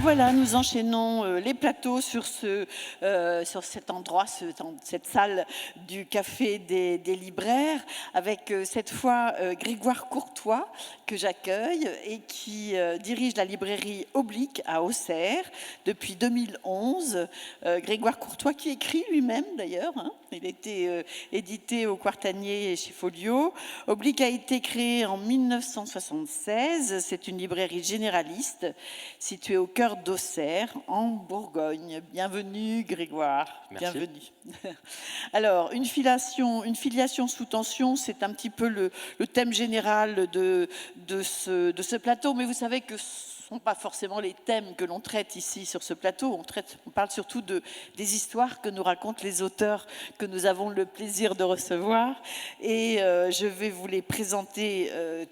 voilà, nous enchaînons les plateaux sur cet endroit, cette salle du Café des Libraires, avec cette fois Grégoire Courtois, que j'accueille et qui dirige la librairie Oblique à Auxerre depuis 2011. Grégoire Courtois qui écrit lui-même d'ailleurs, hein. Il a été édité au Quartanier chez Folio. Oblique a été créé en 1976. C'est une librairie généraliste située au cœur d'Auxerre, en Bourgogne. Bienvenue Grégoire. Merci. Bienvenue. Alors, une filiation sous tension, c'est un petit peu le thème général de ce plateau, mais vous savez que ce ne sont pas forcément les thèmes que l'on traite ici sur ce plateau. On parle surtout des histoires que nous racontent les auteurs que nous avons le plaisir de recevoir. Et je vais vous les présenter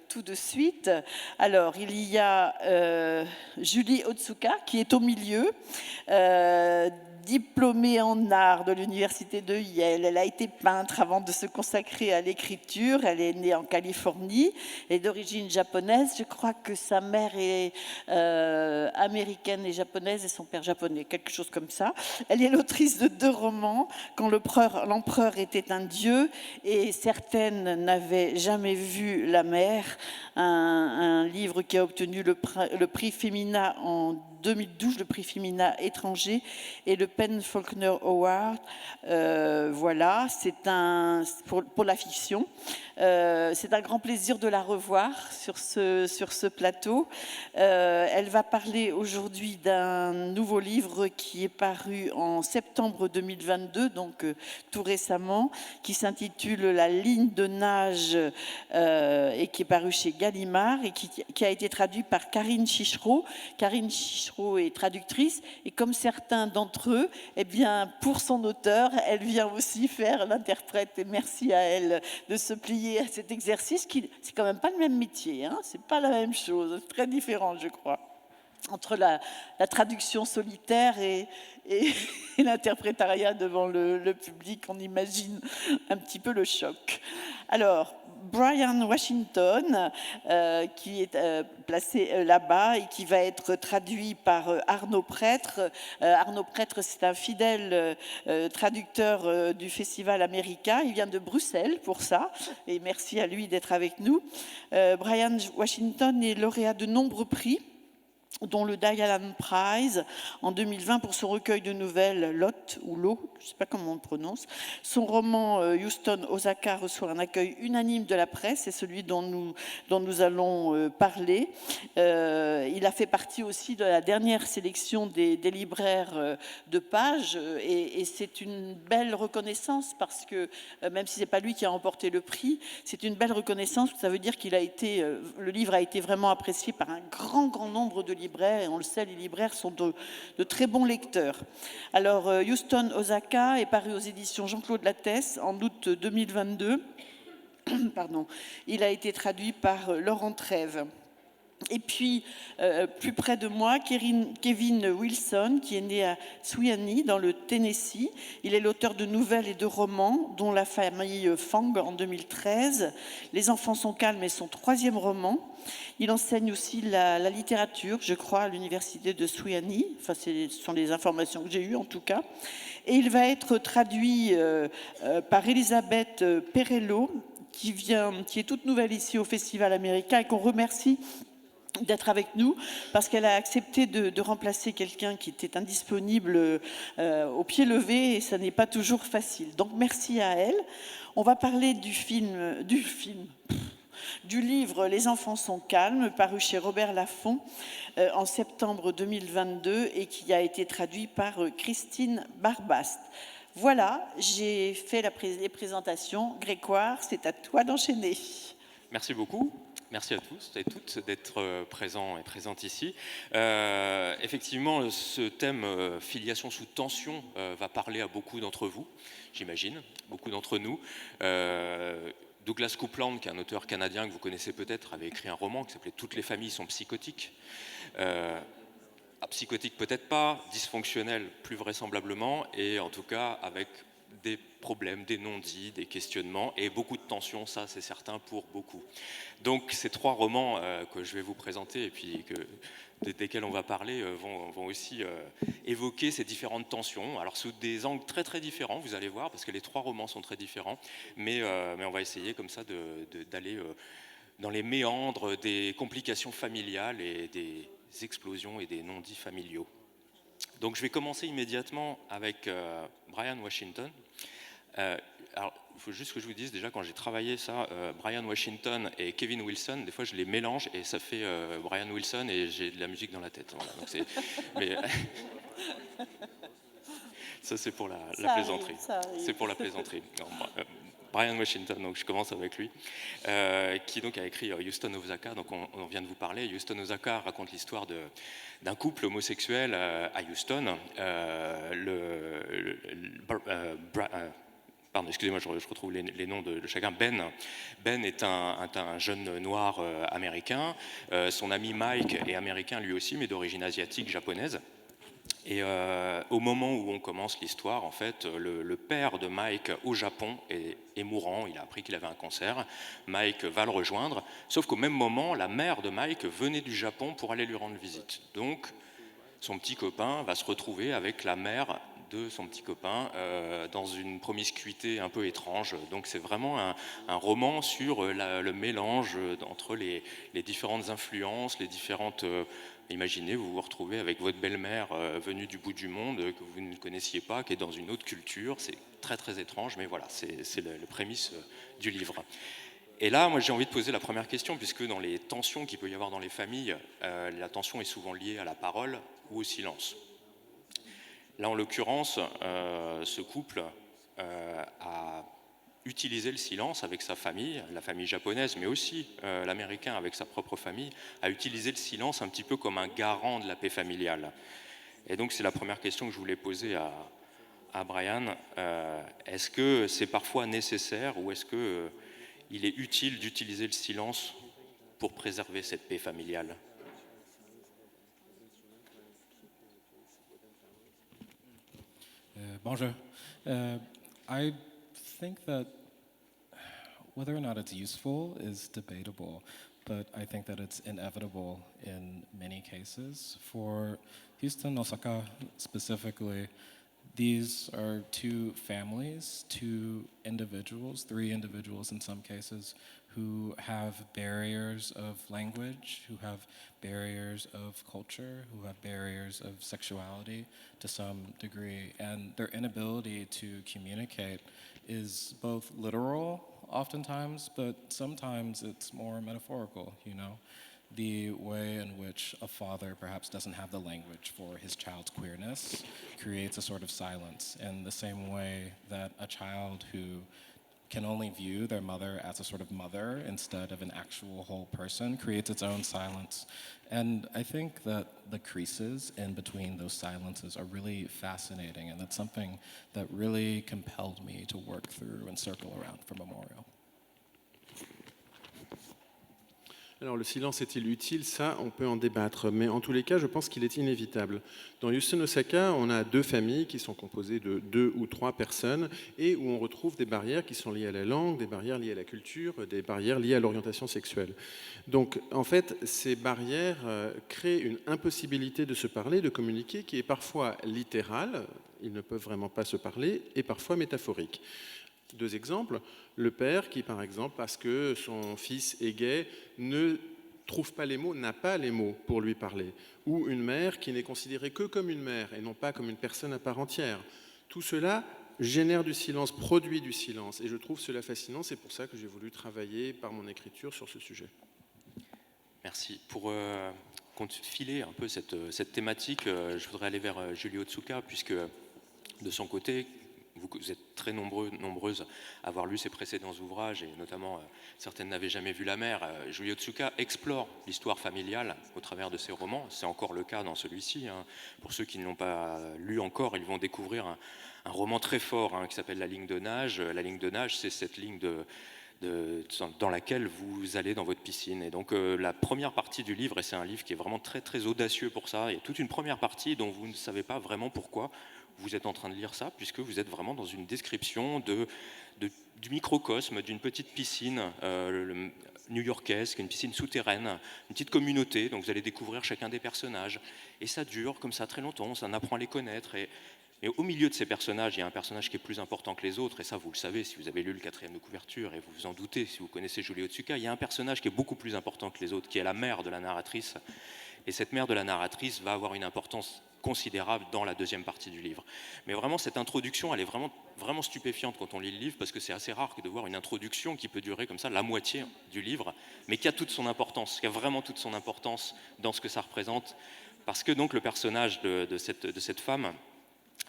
tout de suite. Alors, il y a Julie Otsuka qui est au milieu. Diplômée en art de l'université de Yale. Elle a été peintre avant de se consacrer à l'écriture. Elle est née en Californie et d'origine japonaise. Je crois que sa mère est américaine et japonaise et son père japonais, quelque chose comme ça. Elle est l'autrice de 2 romans, Quand l'empereur était un dieu et Certaines n'avaient jamais vu la mer, un livre qui a obtenu le prix Femina en 2012, le prix Femina étranger et le PEN Faulkner Award. Voilà, c'est pour la fiction. C'est un grand plaisir de la revoir sur ce plateau. Elle va parler aujourd'hui d'un nouveau livre qui est paru en septembre 2022, donc tout récemment, qui s'intitule La ligne de nage et qui est paru chez Gallimard et qui a été traduit par Karine Chichereau. Karine Chichereau est traductrice et comme certains d'entre eux, eh bien, pour son auteur, elle vient aussi faire l'interprète et merci à elle de se plier à cet exercice qui, c'est quand même pas le même métier, hein, c'est pas la même chose, très différent, je crois, entre la traduction solitaire et l'interprétariat devant le public. On imagine un petit peu le choc. Alors, Brian Washington, qui est placé là-bas et qui va être traduit par Arnaud Prêtre. Arnaud Prêtre, c'est un fidèle traducteur du Festival America. Il vient de Bruxelles pour ça, et merci à lui d'être avec nous. Brian Washington est lauréat de nombreux prix, dont le Diane Prize en 2020 pour son recueil de nouvelles Lot ou Lo, je ne sais pas comment on le prononce. Son roman Houston Osaka reçoit un accueil unanime de la presse, c'est celui dont nous allons parler. Il a fait partie aussi de la dernière sélection des libraires de pages et c'est une belle reconnaissance parce que même si ce n'est pas lui qui a remporté le prix, c'est une belle reconnaissance. Ça veut dire le livre a été vraiment apprécié par un grand nombre de libraires, et on le sait, les libraires sont de très bons lecteurs. Alors, Houston Osaka est paru aux éditions Jean-Claude Lattès en août 2022. Pardon. Il a été traduit par Laurent Trèves. Et puis, plus près de moi, Kevin Wilson, qui est né à Suwanee, dans le Tennessee. Il est l'auteur de nouvelles et de romans, dont La famille Fang en 2013. Les enfants sont calmes est son 3e roman. Il enseigne aussi la littérature, je crois, à l'université de Suwanee. Enfin, ce sont les informations que j'ai eues, en tout cas. Et il va être traduit par Elisabeth Perello, qui est toute nouvelle ici au Festival America et qu'on remercie d'être avec nous, parce qu'elle a accepté de remplacer quelqu'un qui était indisponible au pied levé, et ça n'est pas toujours facile. Donc merci à elle. On va parler du livre Les enfants sont calmes, paru chez Robert Laffont en septembre 2022 et qui a été traduit par Christine Barbast. Voilà, j'ai fait les présentations. Grégoire, c'est à toi d'enchaîner. Merci beaucoup. Merci à tous et toutes d'être présents et présentes ici. Effectivement, ce thème filiation sous tension va parler à beaucoup d'entre vous, j'imagine, beaucoup d'entre nous. Douglas Coupland, qui est un auteur canadien que vous connaissez peut-être, avait écrit un roman qui s'appelait « Toutes les familles sont psychotiques ». Psychotique peut-être pas, dysfonctionnel plus vraisemblablement, et en tout cas avec des problèmes, des non-dits, des questionnements et beaucoup de tensions, ça c'est certain pour beaucoup. Donc ces 3 romans que je vais vous présenter et puis desquels on va parler vont aussi évoquer ces différentes tensions, alors sous des angles très très différents, vous allez voir, parce que les 3 romans sont très différents, mais on va essayer comme ça d'aller dans les méandres des complications familiales et des explosions et des non-dits familiaux. Donc je vais commencer immédiatement avec Brian Washington. Alors, il faut juste que je vous dise, déjà, quand j'ai travaillé ça, Brian Washington et Kevin Wilson, des fois, je les mélange et ça fait Brian Wilson et j'ai de la musique dans la tête. Voilà, donc mais, ça, c'est pour la plaisanterie. C'est pour la plaisanterie. Non, Brian Washington, donc je commence avec lui, qui donc a écrit Houston Ozaka, donc on vient de vous parler. Houston Ozaka raconte l'histoire d'un couple homosexuel à Houston. Pardon, excusez-moi, je retrouve les noms de chacun. Ben est un jeune noir américain. Son ami Mike est américain lui aussi, mais d'origine asiatique, japonaise. Et au moment où on commence l'histoire, en fait, le père de Mike au Japon est mourant. Il a appris qu'il avait un cancer. Mike va le rejoindre. Sauf qu'au même moment, la mère de Mike venait du Japon pour aller lui rendre visite. Donc, son petit copain va se retrouver avec la mère de son petit copain dans une promiscuité un peu étrange. Donc c'est vraiment un roman sur le mélange entre les différentes influences, les différentes... imaginez, vous vous retrouvez avec votre belle-mère venue du bout du monde, que vous ne connaissiez pas, qui est dans une autre culture. C'est très très étrange, mais voilà, c'est le prémisse du livre. Et là, moi, j'ai envie de poser la première question, puisque dans les tensions qu'il peut y avoir dans les familles, la tension est souvent liée à la parole ou au silence. Là, en l'occurrence, ce couple a utilisé le silence avec sa famille, la famille japonaise, mais aussi l'américain avec sa propre famille, a utilisé le silence un petit peu comme un garant de la paix familiale. Et donc, c'est la première question que je voulais poser à Brian. Est-ce que c'est parfois nécessaire ou est-ce que il est utile d'utiliser le silence pour préserver cette paix familiale? Bonjour. I think that whether or not it's useful is debatable, but I think that it's inevitable in many cases. For Houston, Osaka specifically, these are 2 families, 2 individuals, 3 individuals in some cases, who have barriers of language, who have barriers of culture, who have barriers of sexuality to some degree. And their inability to communicate is both literal oftentimes, but sometimes it's more metaphorical, you know? The way in which a father perhaps doesn't have the language for his child's queerness creates a sort of silence, in the same way that a child who can only view their mother as a sort of mother instead of an actual whole person creates its own silence. And I think that the creases in between those silences are really fascinating, and that's something that really compelled me to work through and circle around for Memorial. Alors le silence est-il utile? Ça, on peut en débattre, mais en tous les cas, je pense qu'il est inévitable. Dans Houston Osaka, on a 2 familles qui sont composées de 2 ou 3 personnes et où on retrouve des barrières qui sont liées à la langue, des barrières liées à la culture, des barrières liées à l'orientation sexuelle. Donc en fait, ces barrières créent une impossibilité de se parler, de communiquer, qui est parfois littérale, ils ne peuvent vraiment pas se parler, et parfois métaphorique. 2 exemples. Le père qui, par exemple, parce que son fils est gay, ne trouve pas les mots, n'a pas les mots pour lui parler. Ou une mère qui n'est considérée que comme une mère et non pas comme une personne à part entière. Tout cela génère du silence, produit du silence. Et je trouve cela fascinant. C'est pour ça que j'ai voulu travailler par mon écriture sur ce sujet. Merci. Pour filer un peu cette thématique, je voudrais aller vers Julie Otsuka, puisque de son côté, vous êtes très nombreuses à avoir lu ses précédents ouvrages, et notamment certaines n'avaient jamais vu la mer. Julie Otsuka explore l'histoire familiale au travers de ses romans. C'est encore le cas dans celui-ci. Hein. Pour ceux qui ne l'ont pas lu encore, ils vont découvrir un roman très fort qui s'appelle La ligne de nage. La ligne de nage, c'est cette ligne dans laquelle vous allez dans votre piscine. Et donc la première partie du livre, et c'est un livre qui est vraiment très très audacieux pour ça, il y a toute une première partie dont vous ne savez pas vraiment pourquoi vous êtes en train de lire ça, puisque vous êtes vraiment dans une description du microcosme, d'une petite piscine new-yorkaise, qui est une piscine souterraine, une petite communauté, donc vous allez découvrir chacun des personnages. Et ça dure comme ça très longtemps, on apprend à les connaître. Et au milieu de ces personnages, il y a un personnage qui est plus important que les autres, et ça vous le savez si vous avez lu le 4e de couverture, et vous vous en doutez si vous connaissez Julie Otsuka, il y a un personnage qui est beaucoup plus important que les autres, qui est la mère de la narratrice. Et cette mère de la narratrice va avoir une importance considérable dans la 2e partie du livre. Mais vraiment, cette introduction, elle est vraiment, vraiment stupéfiante quand on lit le livre, parce que c'est assez rare que de voir une introduction qui peut durer comme ça la moitié du livre, mais qui a toute son importance, qui a vraiment toute son importance dans ce que ça représente, parce que donc le personnage de cette femme,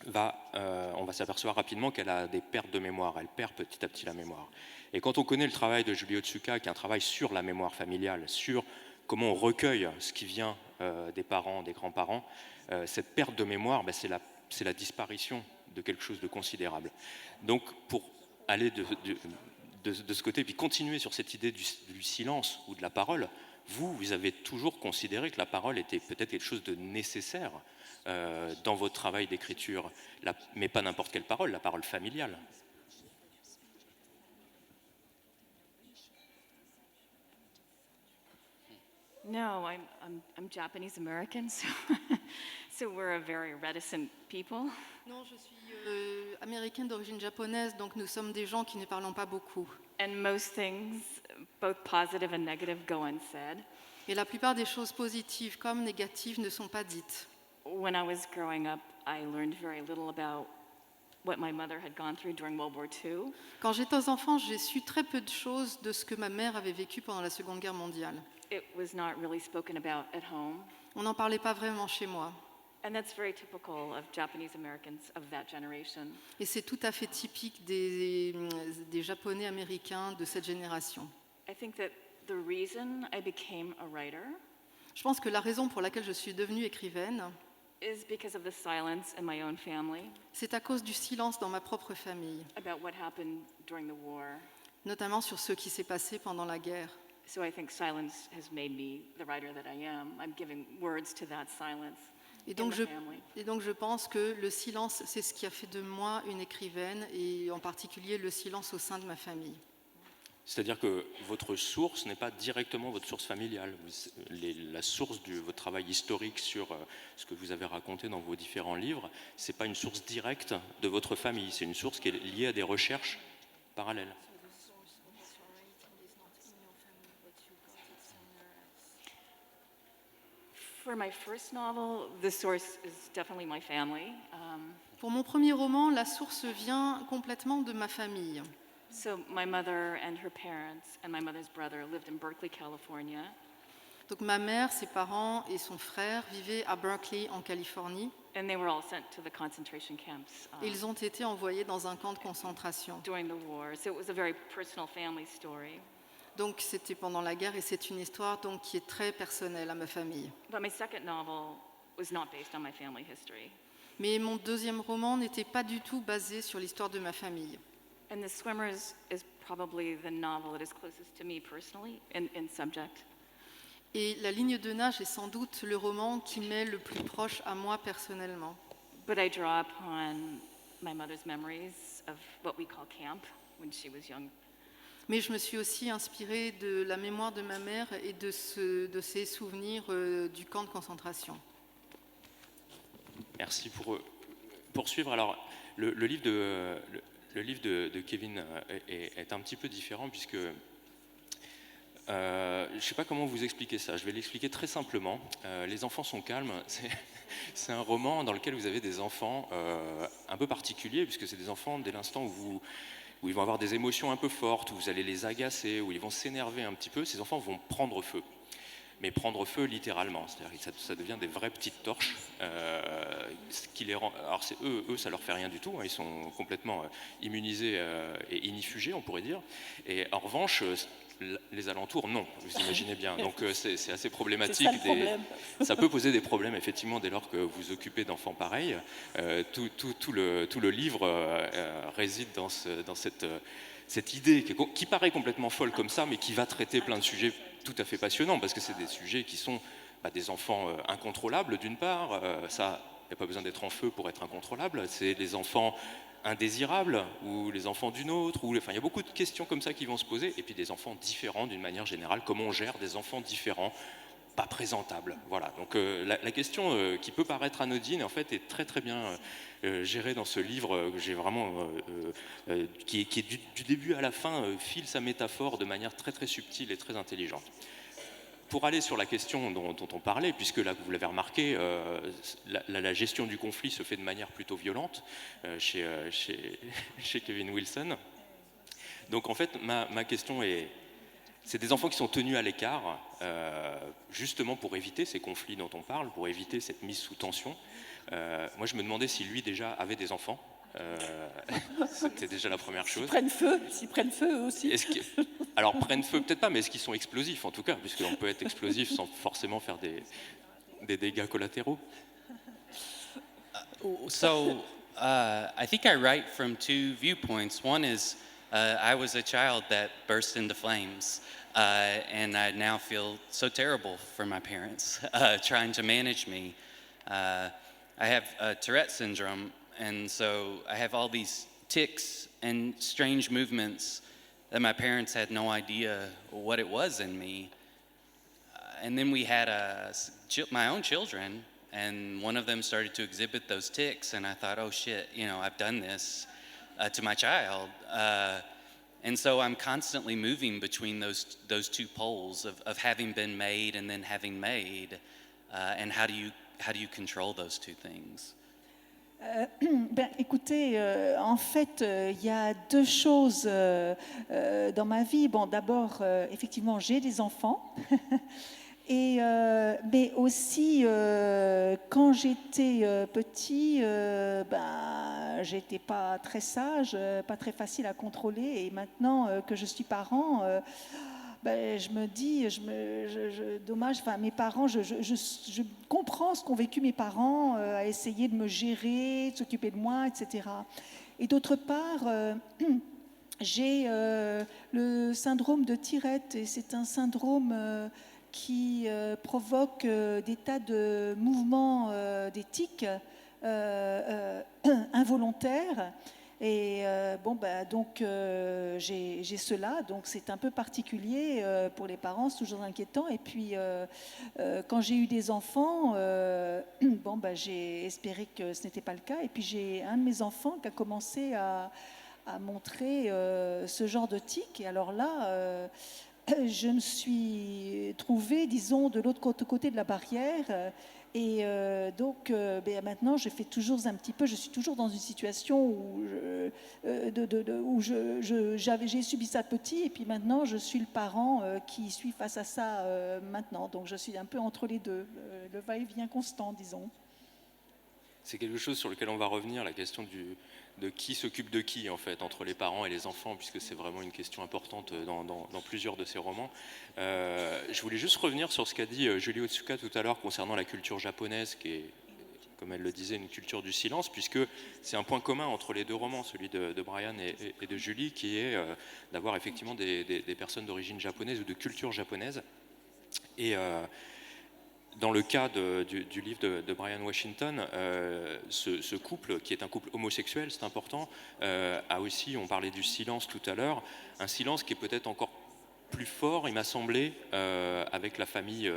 on va s'apercevoir rapidement qu'elle a des pertes de mémoire, elle perd petit à petit la mémoire. Et quand on connaît le travail de Julie Otsuka, qui est un travail sur la mémoire familiale, sur comment on recueille ce qui vient des parents, des grands-parents, cette perte de mémoire, c'est la disparition de quelque chose de considérable. Donc pour aller de ce côté, puis continuer sur cette idée du silence ou de la parole, vous avez toujours considéré que la parole était peut-être quelque chose de nécessaire dans votre travail d'écriture, mais pas n'importe quelle parole, la parole familiale. No, I'm Japanese American, so we're a very reticent people. Non, je suis américaine d'origine japonaise, donc nous sommes des gens qui ne parlons pas beaucoup. And most things, both positive and negative, go unsaid. Et la plupart des choses positives comme négatives ne sont pas dites. When I was growing up, I learned very little about what my mother had gone through during World War II. Quand j'étais enfant, j'ai su très peu de choses de ce que ma mère avait vécu pendant la Seconde Guerre mondiale. It was not really spoken about at home. On n'en parlait pas vraiment chez moi. And that's very typical of Japanese Americans of that generation. Et c'est tout à fait typique des Japonais américains de cette génération. I think that the reason I became a writer Je pense que la raison pour laquelle je suis devenue écrivaine, is because of the silence in my own family c'est à cause du silence dans ma propre famille, about what happened during the war. notamment sur ce qui s'est passé pendant la guerre. So I think silence has made me the writer that I am. I'm giving words to that silence Et in donc, the family. je pense que le silence, c'est ce qui a fait de moi une écrivaine, et en particulier le silence au sein de ma famille. C'est-à-dire que votre source n'est pas directement votre source familiale. La source de votre travail historique sur ce que vous avez raconté dans vos différents livres, ce n'est pas une source directe de votre famille, c'est une source qui est liée à des recherches parallèles. For my first novel, the source is definitely my family. Pour mon premier roman, la source vient complètement de ma famille. So my mother and her parents and my mother's brother lived in Berkeley, California. Donc ma mère, ses parents et son frère vivaient à Berkeley, en Californie. And they were all sent to the concentration camps Et ils ont été envoyés dans un camp de concentration. during the war. So it was a very personal family story. Donc c'était pendant la guerre, et c'est une histoire donc qui est très personnelle à ma famille. But my second novel was not based on my family history. Mais mon deuxième roman n'était pas du tout basé sur l'histoire de ma famille. And The Swimmers is probably the novel that is closest to me personally in subject. Et La ligne de nage est sans doute le roman qui m'est le plus proche à moi personnellement. But I draw upon my mother's memories of what we call camp when she was young. Mais je me suis aussi inspirée de la mémoire de ma mère et de ses souvenirs du camp de concentration. Merci pour poursuivre. Alors, le livre de Kevin est un petit peu différent puisque je ne sais pas comment vous expliquer ça. Je vais l'expliquer très simplement. Les enfants sont calmes. C'est un roman dans lequel vous avez des enfants un peu particuliers puisque c'est des enfants dès l'instant où ils vont avoir des émotions un peu fortes, où vous allez les agacer, où ils vont s'énerver un petit peu. Ces enfants vont prendre feu. Mais prendre feu littéralement, c'est-à-dire que ça devient des vraies petites torches, ce qui les rend. Alors c'est eux, ça leur fait rien du tout, hein, ils sont complètement immunisés et inifugés, on pourrait dire. Et en revanche, les alentours, non, vous imaginez bien. Donc c'est assez problématique. C'est ça le problème. Ça peut poser des problèmes effectivement dès lors que vous occupez d'enfants pareils. Tout le livre réside dans cette idée qui paraît complètement folle comme ça, mais qui va traiter plein de sujets tout à fait passionnants, parce que c'est des sujets qui sont des enfants incontrôlables d'une part, ça n'y a pas besoin d'être en feu pour être incontrôlable. C'est les enfants indésirables ou les enfants d'une autre. Enfin, il y a beaucoup de questions comme ça qui vont se poser. Et puis des enfants différents d'une manière générale. Comment on gère des enfants différents, pas présentables. Voilà. Donc la question qui peut paraître anodine, en fait, est très très bien gérée dans ce livre que j'ai vraiment, qui est du début à la fin, file sa métaphore de manière très très subtile et très intelligente. Pour aller sur la question dont on parlait, puisque là, vous l'avez remarqué, la gestion du conflit se fait de manière plutôt violente chez Kevin Wilson. Donc en fait, ma question est, c'est des enfants qui sont tenus à l'écart, justement pour éviter ces conflits dont on parle, pour éviter cette mise sous tension. Moi, je me demandais si lui déjà avait des enfants. C'était déjà la première chose. S'ils prennent feu eux aussi. Alors, prennent feu peut-être pas, mais est-ce qu'ils sont explosifs en tout cas, puisqu'on peut être explosif sans forcément faire des dégâts collatéraux. So I think I write from two viewpoints. One is I was a child that burst into flames, and I now feel so terrible for my parents trying to manage me. I have Tourette syndrome, and so I have all these tics and strange movements that my parents had no idea what it was in me. And then we had my own children, and one of them started to exhibit those tics, and I thought, oh shit, I've done this to my child. And so I'm constantly moving between those two poles of having been made and then having made, and how do you control those two things? Écoutez, en fait, il y a deux choses dans ma vie. Bon, d'abord, effectivement, j'ai des enfants. Mais aussi, quand j'étais petit, j'étais pas très sage, pas très facile à contrôler. Et maintenant que je suis parent, je me dis, dommage, enfin, mes parents, je comprends ce qu'ont vécu mes parents, à essayer de me gérer, de s'occuper de moi, etc. Et d'autre part, j'ai le syndrome de Tourette, et c'est un syndrome qui provoque des tas de mouvements, des tics involontaires. Et donc j'ai cela, donc c'est un peu particulier pour les parents, c'est toujours inquiétant. Et puis quand j'ai eu des enfants, j'ai espéré que ce n'était pas le cas. Et puis j'ai un de mes enfants qui a commencé à montrer ce genre de tic. Et alors là, je me suis trouvée, disons, de l'autre côté de la barrière. Et donc, maintenant, je fais toujours un petit peu, je suis toujours dans une situation où j'ai subi ça petit, et puis maintenant, je suis le parent qui suis face à ça maintenant. Donc, je suis un peu entre les deux, le va-et-vient constant, disons. C'est quelque chose sur lequel on va revenir, la question de qui s'occupe de qui, en fait, entre les parents et les enfants, puisque c'est vraiment une question importante dans plusieurs de ces romans. Je voulais juste revenir sur ce qu'a dit Julie Otsuka tout à l'heure concernant la culture japonaise, qui est, comme elle le disait, une culture du silence, puisque c'est un point commun entre les deux romans, celui de Brian et de Julie, qui est d'avoir effectivement des personnes d'origine japonaise ou de culture japonaise. Et dans le cas du livre de Brian Washington, ce couple, qui est un couple homosexuel, c'est important, a aussi, on parlait du silence tout à l'heure, un silence qui est peut-être encore plus fort, il m'a semblé, avec la famille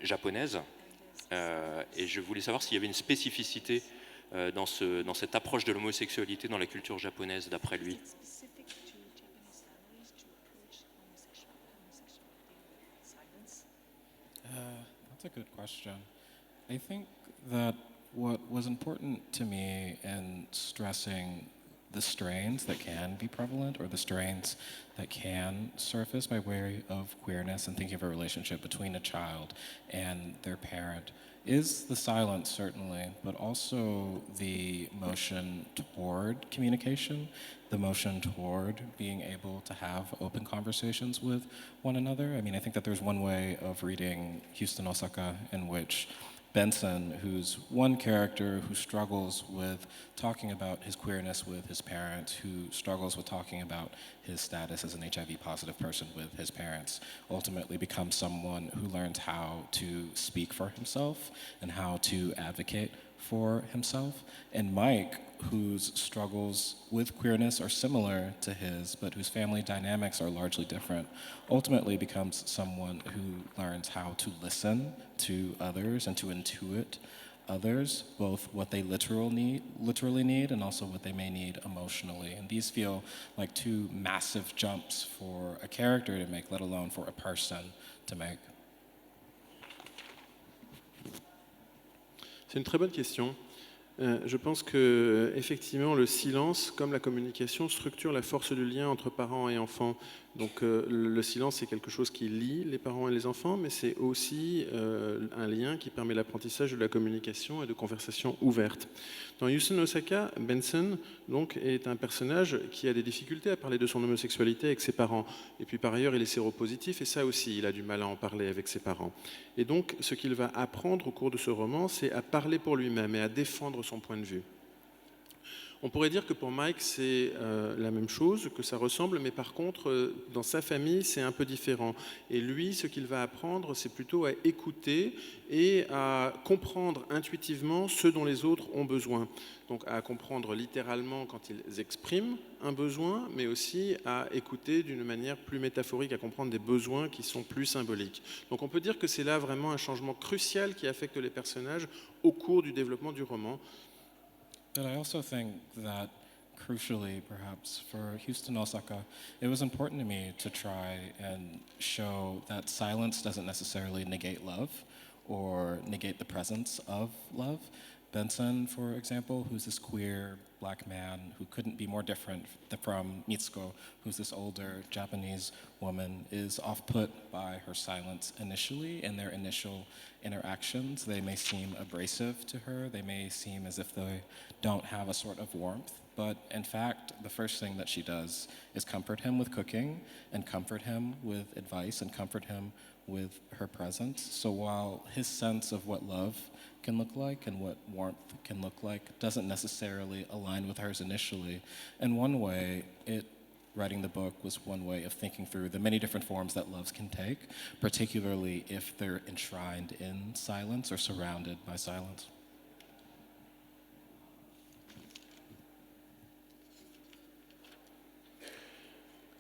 japonaise. Et je voulais savoir s'il y avait une spécificité dans cette approche de l'homosexualité dans la culture japonaise, d'après lui. That's a good question. I think that what was important to me in stressing the strains that can be prevalent or the strains that can surface by way of queerness and thinking of a relationship between a child and their parent is the silence, certainly, but also the motion toward communication, the motion toward being able to have open conversations with one another. I mean, I think that there's one way of reading Houston, Osaka, in which Benson, who's one character who struggles with talking about his queerness with his parents, who struggles with talking about his status as an HIV positive person with his parents, ultimately becomes someone who learns how to speak for himself and how to advocate for himself. And Mike, whose struggles with queerness are similar to his, but whose family dynamics are largely different, ultimately becomes someone who learns how to listen to others and to intuit others, both what they literally need and also what they may need emotionally. And these feel like two massive jumps for a character to make, let alone for a person to make. C'est une très bonne question. Je pense que effectivement le silence, comme la communication, structure la force du lien entre parents et enfants. Donc le silence, c'est quelque chose qui lie les parents et les enfants, mais c'est aussi un lien qui permet l'apprentissage de la communication et de conversations ouvertes. Dans Yusuke Osaka, Benson donc, est un personnage qui a des difficultés à parler de son homosexualité avec ses parents. Et puis par ailleurs, il est séropositif, et ça aussi, il a du mal à en parler avec ses parents. Et donc, ce qu'il va apprendre au cours de ce roman, c'est à parler pour lui-même et à défendre son point de vue. On pourrait dire que pour Mike, c'est la même chose, que ça ressemble, mais par contre, dans sa famille, c'est un peu différent. Et lui, ce qu'il va apprendre, c'est plutôt à écouter et à comprendre intuitivement ce dont les autres ont besoin. Donc à comprendre littéralement quand ils expriment un besoin, mais aussi à écouter d'une manière plus métaphorique, à comprendre des besoins qui sont plus symboliques. Donc on peut dire que c'est là vraiment un changement crucial qui affecte les personnages au cours du développement du roman. But I also think that, crucially perhaps, for Houston Osaka, it was important to me to try and show that silence doesn't necessarily negate love or negate the presence of love. Benson, for example, who's this queer black man who couldn't be more different from Mitsuko, who's this older Japanese woman, is off-put by her silence initially. In their initial interactions, they may seem abrasive to her. They may seem as if they don't have a sort of warmth. But in fact, the first thing that she does is comfort him with cooking and comfort him with advice and comfort him with her presence. So while his sense of what love can look like and what warmth can look like doesn't necessarily align with hers initially, in one way, writing the book was one way of thinking through the many different forms that loves can take, particularly if they're enshrined in silence or surrounded by silence.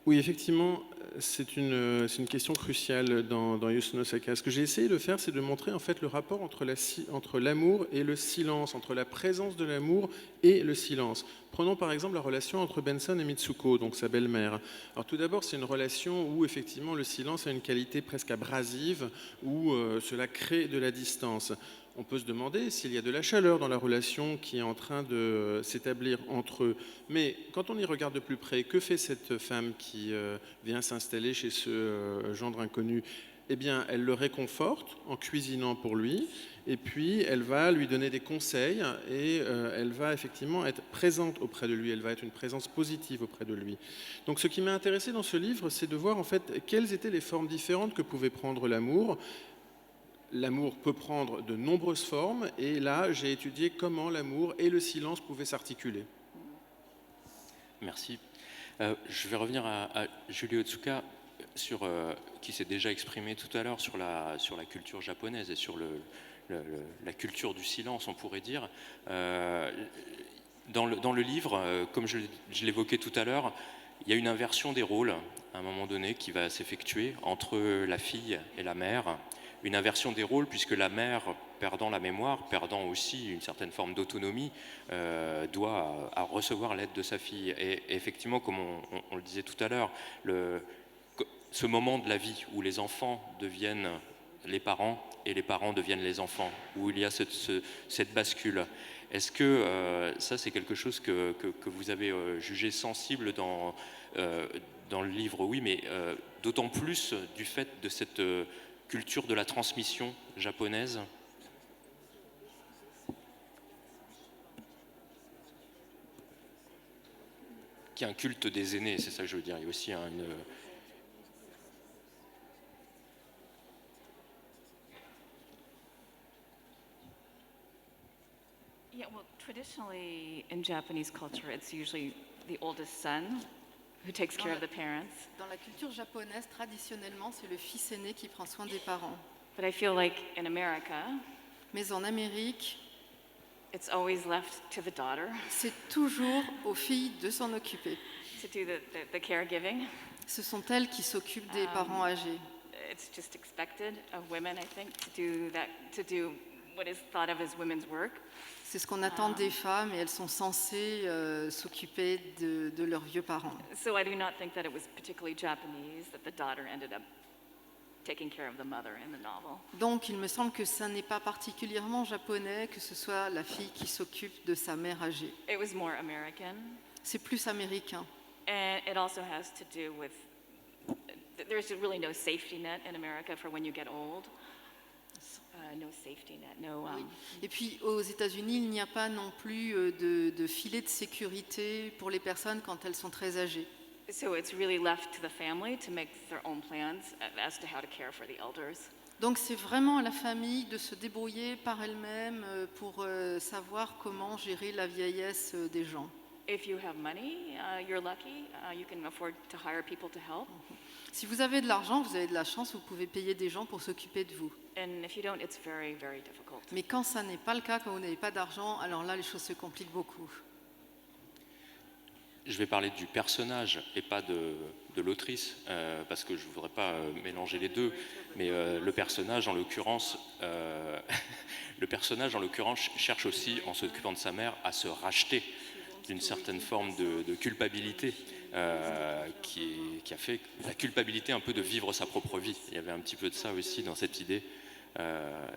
Oui, effectivement, c'est une question cruciale dans Yusuke Osaka. Ce que j'ai essayé de faire, c'est de montrer en fait le rapport entre l'amour et le silence, entre la présence de l'amour et le silence. Prenons par exemple la relation entre Benson et Mitsuko, donc sa belle-mère. Alors tout d'abord, c'est une relation où effectivement le silence a une qualité presque abrasive, où cela crée de la distance. On peut se demander s'il y a de la chaleur dans la relation qui est en train de s'établir entre eux. Mais quand on y regarde de plus près, que fait cette femme qui vient s'installer chez ce gendre inconnu ? Eh bien, elle le réconforte en cuisinant pour lui, et puis elle va lui donner des conseils, et elle va effectivement être présente auprès de lui, elle va être une présence positive auprès de lui. Donc ce qui m'a intéressé dans ce livre, c'est de voir en fait quelles étaient les formes différentes que pouvait prendre l'amour. L'amour peut prendre de nombreuses formes, et là, j'ai étudié comment l'amour et le silence pouvaient s'articuler. Merci. Je vais revenir à Julie Otsuka, qui s'est déjà exprimée tout à l'heure sur la culture japonaise et sur la culture du silence, on pourrait dire. Dans le livre, comme je l'évoquais tout à l'heure, il y a une inversion des rôles, à un moment donné, qui va s'effectuer entre la fille et la mère. Une inversion des rôles, puisque la mère, perdant la mémoire, perdant aussi une certaine forme d'autonomie, doit recevoir l'aide de sa fille. Et effectivement, comme on le disait tout à l'heure, ce moment de la vie où les enfants deviennent les parents et les parents deviennent les enfants, où il y a cette bascule. Est-ce que ça, c'est quelque chose que vous avez jugé sensible dans le livre ? Oui, mais d'autant plus du fait de cette culture de la transmission japonaise. Qui est un culte des aînés, c'est ça que je veux dire. Il y a aussi une... Yeah, well, traditionally in Japanese culture, it's usually the oldest son who takes care of the parents. Dans la culture japonaise, traditionnellement, c'est le fils aîné qui prend soin des parents. But I feel like in America, Mais en Amérique, it's always left to the daughter c'est toujours aux filles de s'en occuper. to do the caregiving. Ce sont elles qui s'occupent des parents âgés. It's just expected of women, I think, to do what is thought of as women's work. C'est ce qu'on attend des femmes et elles sont censées s'occuper de leurs vieux parents. So I do not think that it was particularly Japanese that the daughter ended up taking care of the mother in the novel. Donc il me semble que ça n'est pas particulièrement japonais que ce soit la fille qui s'occupe de sa mère âgée. It was more American, C'est plus américain. and it also has to do with there's really no safety net in America for when you get old. No safety net, no. Oui. Et puis aux États-Unis, il n'y a pas non plus de filet de sécurité pour les personnes quand elles sont très âgées. So it's really left to the family to make their own plans as to how to care for the elders. Donc c'est vraiment à la famille de se débrouiller par elle-même pour savoir comment gérer la vieillesse des gens. If you have money, you're lucky. You can afford to hire people to help. Si vous avez de l'argent, vous avez de la chance, vous pouvez payer des gens pour s'occuper de vous. And if you don't, it's very, very difficult. Mais quand ça n'est pas le cas, quand vous n'avez pas d'argent, alors là, les choses se compliquent beaucoup. Je vais parler du personnage et pas de l'autrice, parce que je ne voudrais pas mélanger les deux, mais le personnage, en l'occurrence, cherche aussi, en s'occupant de sa mère, à se racheter d'une certaine forme de culpabilité, qui a fait la culpabilité un peu de vivre sa propre vie. Il y avait un petit peu de ça aussi dans cette idée.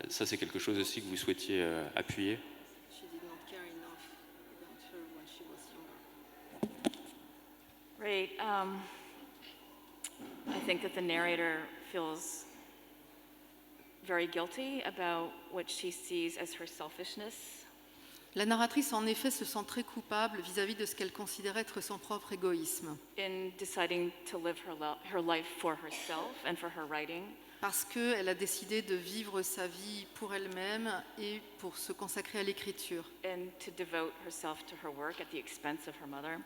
Ça, c'est quelque chose aussi que vous souhaitiez appuyer. Right. I think that the narrator feels very guilty about what she sees as her selfishness. La narratrice, en effet, se sent très coupable vis-à-vis de ce qu'elle considère être son propre égoïsme, In deciding to live her life for herself and for her writing. parce qu'elle a décidé de vivre sa vie pour elle-même et pour se consacrer à l'écriture. And to devote herself to her work at the expense of her mother.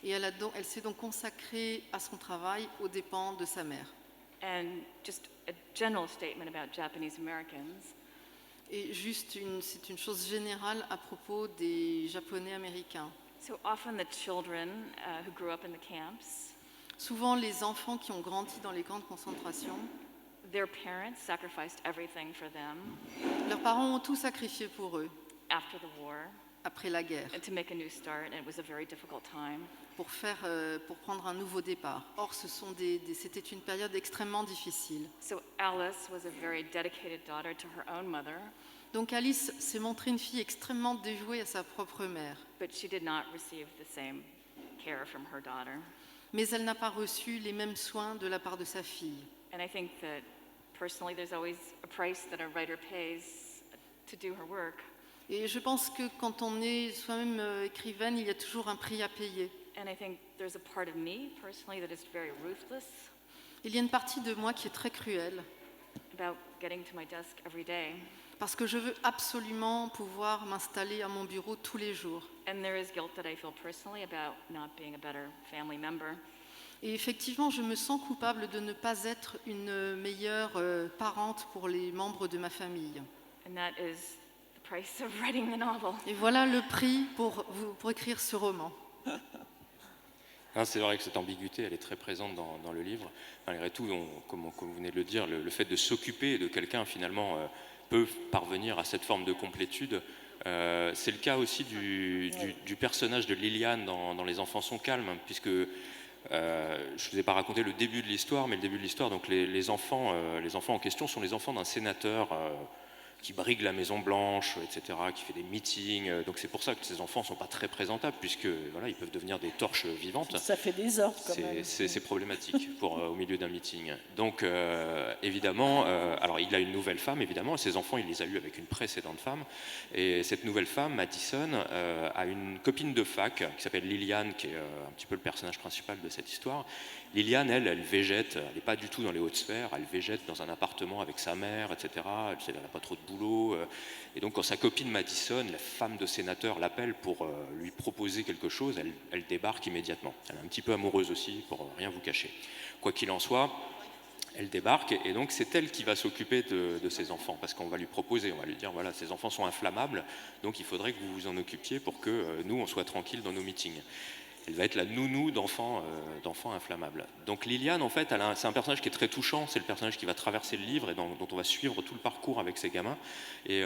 Et elle s'est donc consacrée à son travail aux dépens de sa mère. And just a general statement about Japanese Americans. Et c'est une chose générale à propos des Japonais américains. So often the children who grew up in the camps, Souvent, les enfants qui ont grandi dans les camps de concentration, their parents sacrificed everything for them leurs parents ont tout sacrifié pour eux after the war après la guerre, and to make a new start, and it was a very difficult time. pour prendre un nouveau départ. Or, c'était une période extrêmement difficile. So Alice was a very dedicated daughter to her own mother, Donc Alice s'est montrée une fille extrêmement dévouée à sa propre mère, but she did not receive the same care from her daughter. mais elle n'a pas reçu les mêmes soins de la part de sa fille. And I think that personally there's always a price that a writer pays to do her work. Et je pense que quand on est soi-même écrivaine, il y a toujours un prix à payer. And I think there's a part of me personally that is very ruthless Il y a une partie de moi qui est très cruelle, about getting to my desk every day. parce que je veux absolument pouvoir m'installer à mon bureau tous les jours. And there is guilt that I feel personally about not being a better family member. Et effectivement, je me sens coupable de ne pas être une meilleure parente pour les membres de ma famille. And that is the price of writing the novel. Et voilà le prix pour écrire ce roman. Hein, c'est vrai que cette ambiguïté, elle est très présente dans le livre. Malgré tout, comme vous venez de le dire, le fait de s'occuper de quelqu'un, finalement, peut parvenir à cette forme de complétude. C'est le cas aussi du personnage de Liliane dans Les enfants sont calmes, puisque je ne vous ai pas raconté le début de l'histoire, mais le début de l'histoire, donc les enfants en question sont les enfants d'un sénateur qui brigue la Maison Blanche, etc., qui fait des meetings. Donc c'est pour ça que ces enfants ne sont pas très présentables, puisque voilà, ils peuvent devenir des torches vivantes. Ça fait des ordres quand même. C'est problématique au milieu d'un meeting. Donc évidemment, alors il a une nouvelle femme, évidemment, et ses enfants, il les a eus avec une précédente femme. Et cette nouvelle femme, Madison, a une copine de fac qui s'appelle Liliane, qui est un petit peu le personnage principal de cette histoire. Liliane, elle végète, elle n'est pas du tout dans les hautes sphères, elle végète dans un appartement avec sa mère, etc. Elle n'a pas trop de boulot. Et donc quand sa copine Madison, la femme de sénateur, l'appelle pour lui proposer quelque chose, elle débarque immédiatement. Elle est un petit peu amoureuse aussi, pour rien vous cacher. Quoi qu'il en soit, elle débarque et donc c'est elle qui va s'occuper de ses enfants parce qu'on va lui proposer, on va lui dire voilà, ces enfants sont inflammables, donc il faudrait que vous vous en occupiez pour que nous on soit tranquille dans nos meetings. Elle va être la nounou d'enfants inflammables. Donc Liliane, en fait, c'est un personnage qui est très touchant, c'est le personnage qui va traverser le livre et dont on va suivre tout le parcours avec ses gamins. Et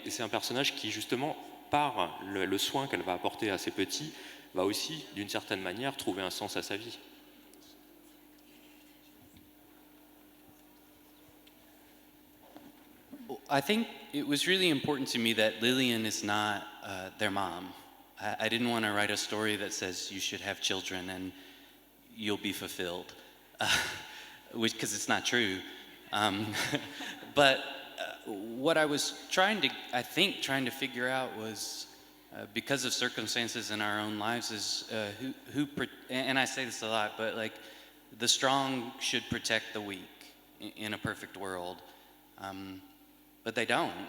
c'est un personnage qui, justement, par le soin qu'elle va apporter à ses petits, va aussi, d'une certaine manière, trouver un sens à sa vie. I think it was really important to me that Lillian is not their mom. I didn't want to write a story that says you should have children and you'll be fulfilled, because it's not true. But what I was trying to figure out was, because of circumstances in our own lives, is and I say this a lot, but like the strong should protect the weak in a perfect world. But they don't.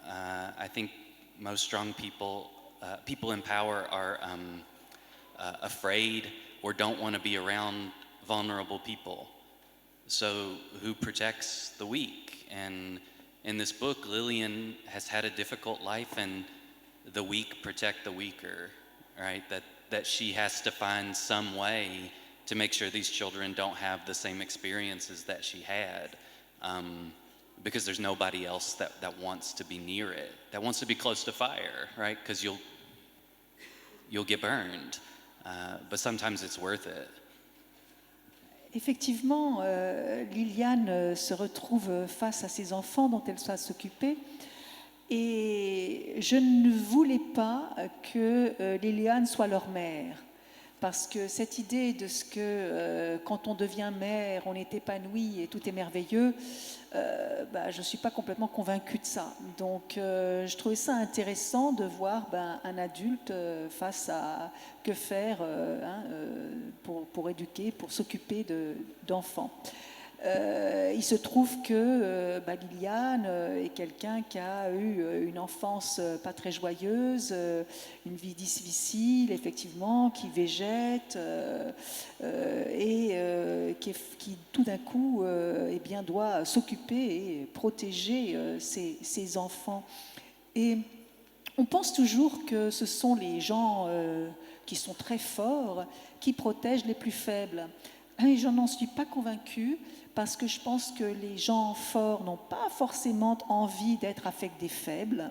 I think most strong people in power are afraid or don't want to be around vulnerable people. So who protects the weak? And in this book, Lillian has had a difficult life, and the weak protect the weaker, right? That she has to find some way to make sure these children don't have the same experiences that she had. Because there's nobody else that wants to be near it, that wants to be close to fire, right? Because you'll get burned, but sometimes it's worth it. Effectivement, Liliane se retrouve face à ses enfants dont elle doit s'occuper. Et je ne voulais pas que Liliane soit leur mère. Parce que cette idée de ce que quand on devient mère, on est épanoui et tout est merveilleux, je ne suis pas complètement convaincue de ça. Donc je trouvais ça intéressant de voir un adulte face à que faire pour éduquer, pour s'occuper d'enfants. Il se trouve que Liliane est quelqu'un qui a eu une enfance pas très joyeuse, une vie difficile, effectivement, qui végète et qui tout d'un coup doit s'occuper et protéger ses enfants. Et on pense toujours que ce sont les gens qui sont très forts qui protègent les plus faibles. Et je n'en suis pas convaincue, parce que je pense que les gens forts n'ont pas forcément envie d'être avec des faibles.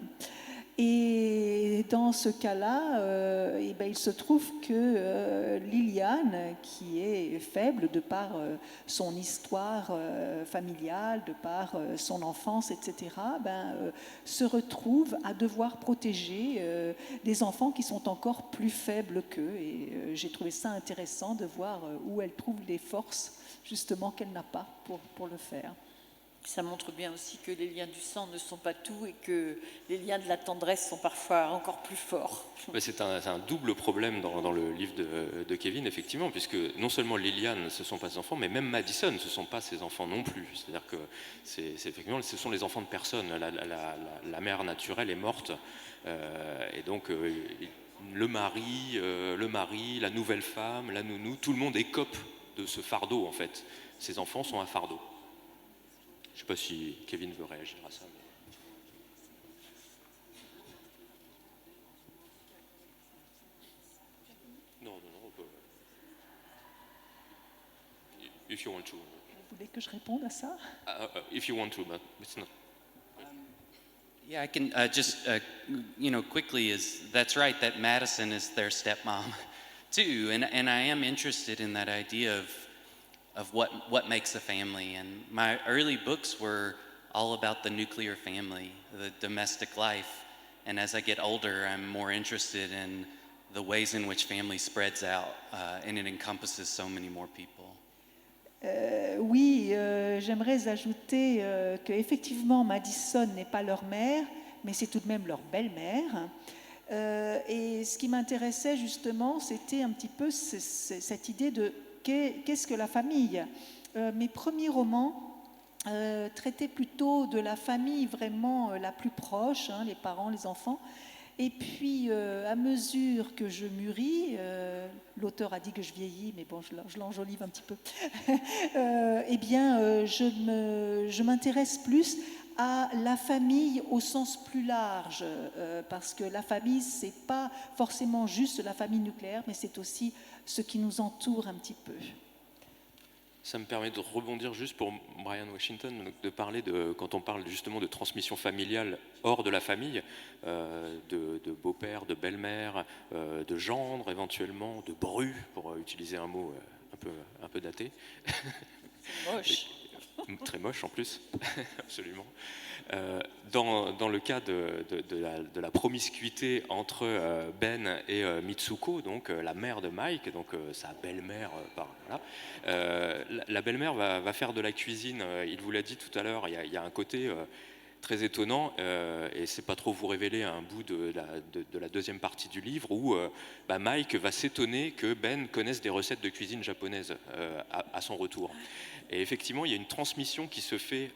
Et dans ce cas-là, il se trouve que Liliane, qui est faible de par son histoire familiale, de par son enfance, etc., se retrouve à devoir protéger des enfants qui sont encore plus faibles qu'eux. Et j'ai trouvé ça intéressant de voir où elle trouve les forces, justement, qu'elle n'a pas pour le faire. Ça montre bien aussi que les liens du sang ne sont pas tout et que les liens de la tendresse sont parfois encore plus forts. C'est un double problème dans le livre de Kevin, effectivement, puisque non seulement Liliane, ce ne sont pas ses enfants, mais même Madison, ce ne sont pas ses enfants non plus. C'est-à-dire que effectivement, ce sont les enfants de personne. La mère naturelle est morte. Et donc, le mari, la nouvelle femme, la nounou, tout le monde écope de ce fardeau, en fait. Ces enfants sont un fardeau. Je ne sais pas si Kevin veut réagir à ça. Non, on peut. If you want to. Vous voulez que je réponde à ça? If you want to, but it's not. Yeah, I can quickly, that's right, that Madison is their stepmom too, and I am interested in that idea of what makes a family. And my early books were all about the nuclear family, the domestic life. And as I get older, I'm more interested in the ways in which family spreads out, and it encompasses so many more people. Oui, j'aimerais ajouter qu'effectivement, Madison n'est pas leur mère, mais c'est tout de même leur belle-mère. Et ce qui m'intéressait justement, c'était un petit peu cette idée de qu'est-ce que la famille. Mes premiers romans traitaient plutôt de la famille vraiment la plus proche, hein, les parents, les enfants. Et puis, à mesure que je mûris, l'auteur a dit que je vieillis, mais bon, je l'enjolive un petit peu, eh bien, je m'intéresse plus à la famille au sens plus large, parce que la famille, c'est pas forcément juste la famille nucléaire, mais c'est aussi ce qui nous entoure un petit peu. Ça me permet de rebondir juste pour Brian Washington, donc de parler quand on parle justement de transmission familiale hors de la famille, de beau-père, de belle-mère, de gendre éventuellement, de bru, pour utiliser un mot un peu daté. C'est moche. Très moche en plus, absolument. Dans le cas de la promiscuité entre Ben et Mitsuko, donc la mère de Mike, donc sa belle-mère, voilà. La belle-mère va faire de la cuisine. Il vous l'a dit tout à l'heure, il y a un côté très étonnant, et c'est pas trop vous révéler un bout de la deuxième partie du livre où Mike va s'étonner que Ben connaisse des recettes de cuisine japonaise à son retour. Et effectivement, il y a une transmission qui se fait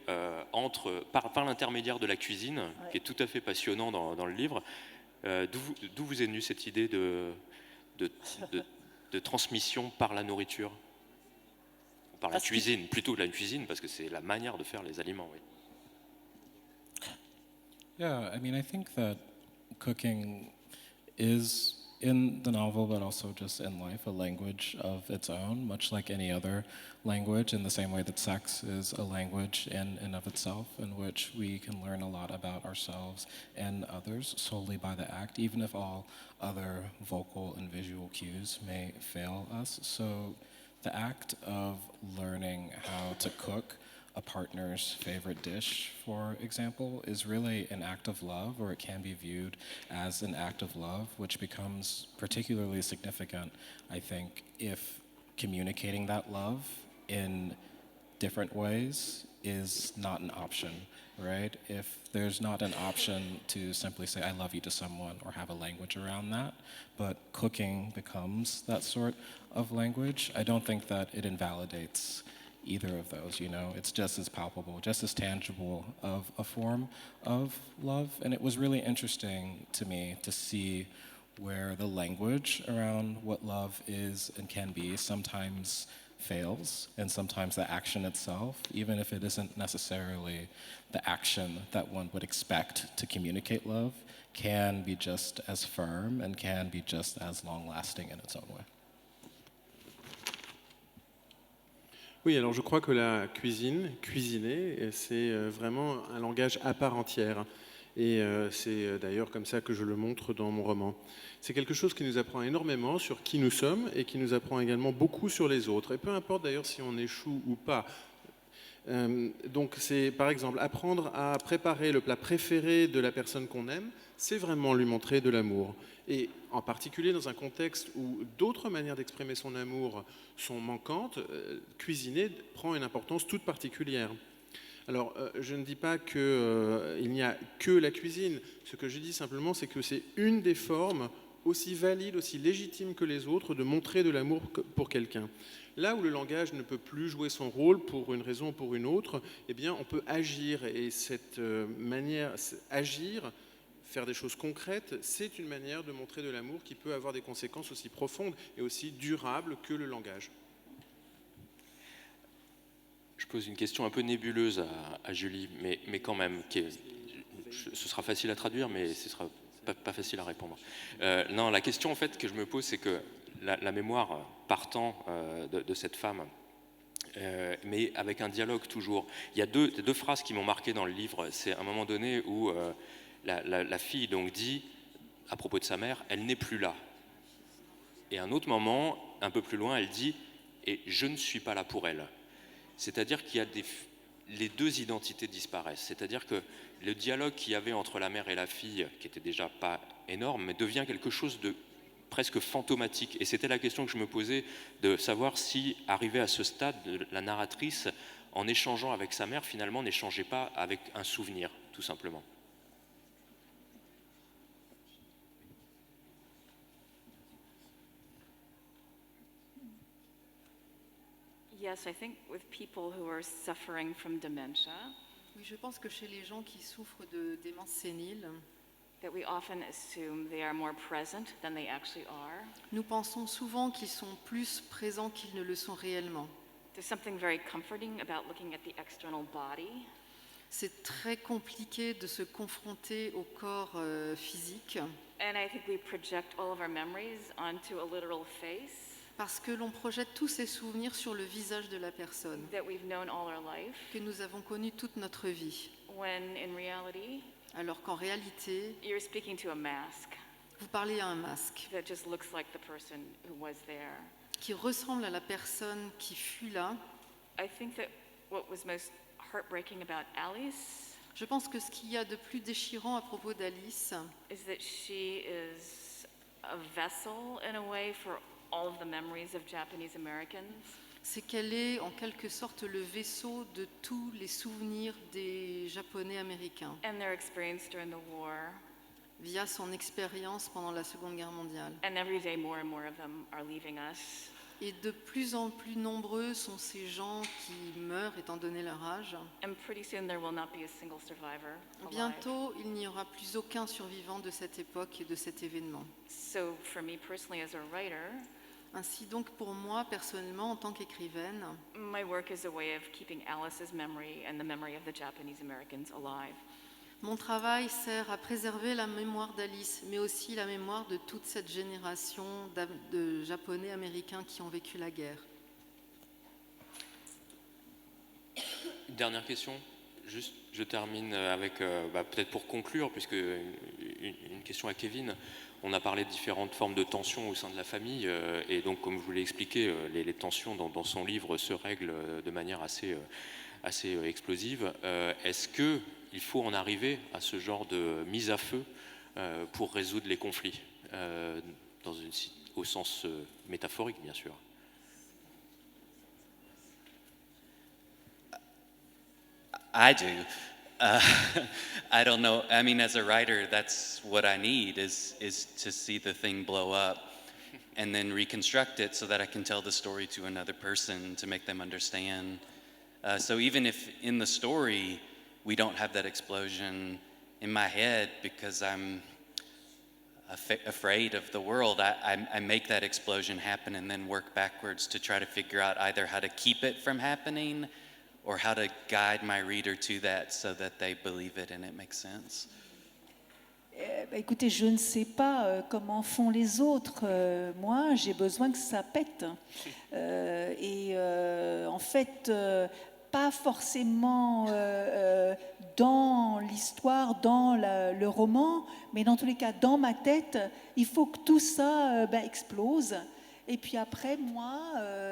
par l'intermédiaire de la cuisine, ouais, qui est tout à fait passionnant dans le livre. D'où vous est venue cette idée de transmission par la nourriture, par la cuisine, plutôt que la cuisine, parce que c'est la manière de faire les aliments. Oui. Yeah, I mean, I think that cooking is, in the novel, but also just in life, a language of its own, much like any other language, in the same way that sex is a language in and of itself, in which we can learn a lot about ourselves and others solely by the act, even if all other vocal and visual cues may fail us. So the act of learning how to cook a partner's favorite dish, for example, is really an act of love, or it can be viewed as an act of love, which becomes particularly significant, I think, if communicating that love in different ways is not an option, right? If there's not an option to simply say, I love you to someone, or have a language around that, but cooking becomes that sort of language, I don't think that it invalidates either of those, you know. It's just as palpable, just as tangible of a form of love. And it was really interesting to me to see where the language around what love is and can be sometimes fails, and sometimes the action itself, even if it isn't necessarily the action that one would expect to communicate love, can be just as firm and can be just as long-lasting in its own way. Oui, alors je crois que la cuisiner, c'est vraiment un langage à part entière. Et c'est d'ailleurs comme ça que je le montre dans mon roman. C'est quelque chose qui nous apprend énormément sur qui nous sommes et qui nous apprend également beaucoup sur les autres. Et peu importe d'ailleurs si on échoue ou pas. Donc c'est par exemple apprendre à préparer le plat préféré de la personne qu'on aime, c'est vraiment lui montrer de l'amour. Et en particulier dans un contexte où d'autres manières d'exprimer son amour sont manquantes, cuisiner prend une importance toute particulière. Alors, je ne dis pas qu'il n'y a que la cuisine. Ce que je dis simplement, c'est que c'est une des formes aussi valides, aussi légitimes que les autres de montrer de l'amour pour quelqu'un. Là où le langage ne peut plus jouer son rôle pour une raison ou pour une autre, eh bien, on peut agir. Et cette manière, agir, faire des choses concrètes, c'est une manière de montrer de l'amour qui peut avoir des conséquences aussi profondes et aussi durables que le langage. Je pose une question un peu nébuleuse à Julie, mais quand même, ce sera facile à traduire, mais ce sera pas facile à répondre. Non, la question en fait que je me pose, c'est que la mémoire partant de cette femme, mais avec un dialogue toujours. Il y a deux phrases qui m'ont marqué dans le livre. C'est à un moment donné où la fille donc dit, à propos de sa mère, elle n'est plus là. Et à un autre moment, un peu plus loin, elle dit, et je ne suis pas là pour elle. C'est-à-dire qu'il y a les deux identités disparaissent. C'est-à-dire que le dialogue qu'il y avait entre la mère et la fille, qui était déjà pas énorme, mais devient quelque chose de presque fantomatique. Et c'était la question que je me posais, de savoir si, arrivé à ce stade, la narratrice, en échangeant avec sa mère, finalement n'échangeait pas avec un souvenir, tout simplement. Yes, I think with people who are suffering from dementia, Oui, je pense que chez les gens qui souffrent de démence sénile, that we often assume they are more present than they actually are. nous pensons souvent qu'ils sont plus présents qu'ils ne le sont réellement. There's something very comforting about looking at the external body, C'est très compliqué de se confronter au corps physique and I think we project all of our memories onto a literal face parce que l'on projette tous ces souvenirs sur le visage de la personne that we've known all our life, que nous avons connu toute notre vie. when in reality, Alors qu'en réalité, you're speaking to a mask vous parlez à un masque that just looks like the person who was there. qui ressemble à la personne qui fut là. I think that what was most heartbreaking about Alice Je pense que ce qu'il y a de plus déchirant à propos d'Alice, is that she is a vessel in a way for all of the memories of Japanese Americans. c'est qu'elle est en quelque sorte le vaisseau de tous les souvenirs des Japonais américains And their experience during the war, via son expérience pendant la Seconde Guerre mondiale. and every day more and more of them are leaving us. Et de plus en plus nombreux sont ces gens qui meurent étant donné leur âge. And pretty soon there will not be a single survivor alive. Bientôt, il n'y aura plus aucun survivant de cette époque et de cet événement. So for me personally as a writer, Ainsi donc, pour moi, personnellement, en tant qu'écrivaine, my work is a way of keeping Alice's memory and the memory of the Japanese Americans alive. mon travail sert à préserver la mémoire d'Alice, mais aussi la mémoire de toute cette génération de Japonais américains qui ont vécu la guerre. Dernière question, juste je termine avec, peut-être pour conclure, puisque une question à Kevin. On a parlé de différentes formes de tensions au sein de la famille, et donc comme je vous l'ai expliqué, les tensions dans son livre se règlent de manière assez explosive. Est-ce qu'il faut en arriver à ce genre de mise à feu pour résoudre les conflits, au sens métaphorique bien sûr? I do. I don't know. I mean, as a writer, that's what I need is to see the thing blow up and then reconstruct it so that I can tell the story to another person to make them understand. So even if in the story we don't have that explosion in my head because I'm afraid of the world, I make that explosion happen and then work backwards to try to figure out either how to keep it from happening or how to guide my reader to that so that they believe it and it makes sense. Écoutez, je ne sais pas comment font les autres. Moi, j'ai besoin que ça pète. En fait, pas forcément dans l'histoire, dans le roman, mais dans tous les cas, dans ma tête, il faut que tout ça explose. Et puis après, moi,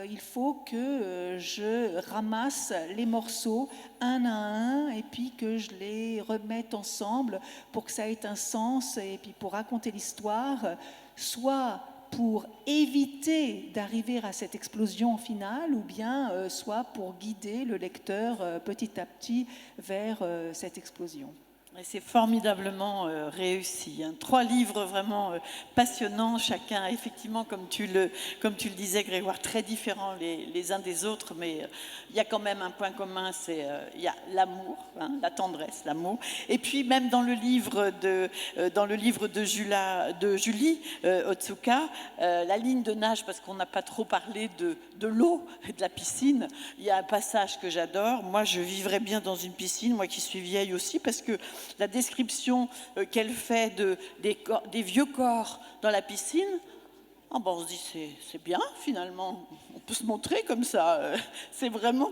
il faut que je ramasse les morceaux un à un et puis que je les remette ensemble pour que ça ait un sens et puis pour raconter l'histoire, soit pour éviter d'arriver à cette explosion finale ou bien soit pour guider le lecteur petit à petit vers cette explosion. Et c'est formidablement réussi. 3 livres vraiment passionnants, chacun effectivement, comme tu le disais Grégoire, très différents les uns des autres, mais il y a quand même un point commun, c'est il y a l'amour, la tendresse, l'amour. Et puis même dans le livre de Julie Otsuka, la ligne de nage, parce qu'on n'a pas trop parlé de l'eau et de la piscine, il y a un passage que j'adore. Moi, je vivrais bien dans une piscine, moi qui suis vieille aussi, parce que la description qu'elle fait des vieux corps dans la piscine, on se dit c'est bien finalement, on peut se montrer comme ça. C'est vraiment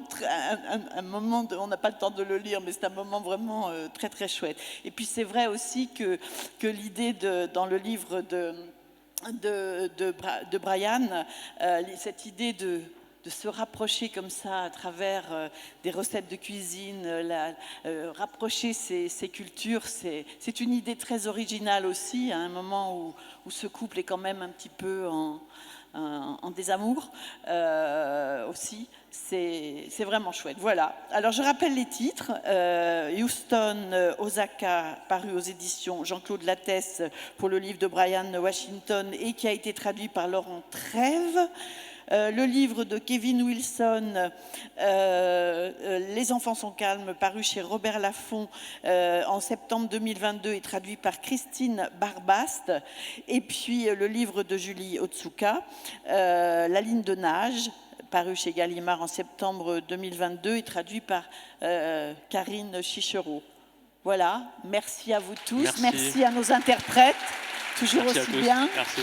un moment, on n'a pas le temps de le lire, mais c'est un moment vraiment très très chouette. Et puis c'est vrai aussi que l'idée dans le livre de Brian, cette idée de se rapprocher comme ça à travers des recettes de cuisine, rapprocher ces cultures, c'est une idée très originale aussi, à un moment où ce couple est quand même un petit peu en désamour aussi. C'est vraiment chouette. Voilà. Alors je rappelle les titres. Houston, Osaka, paru aux éditions Jean-Claude Lattès pour le livre de Brian Washington et qui a été traduit par Laurent Trèves. le livre de Kevin Wilson, Les enfants sont calmes, paru chez Robert Laffont en septembre 2022 et traduit par Christine Barbast. Et puis le livre de Julie Otsuka, La ligne de nage, paru chez Gallimard en septembre 2022 et traduit par Karine Chichereau. Voilà, merci à vous tous, merci à nos interprètes, toujours Merci à aussi tous. bien, Merci.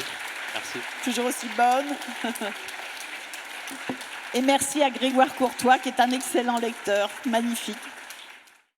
Merci. toujours aussi bonnes. Et merci à Grégoire Courtois qui est un excellent lecteur, magnifique.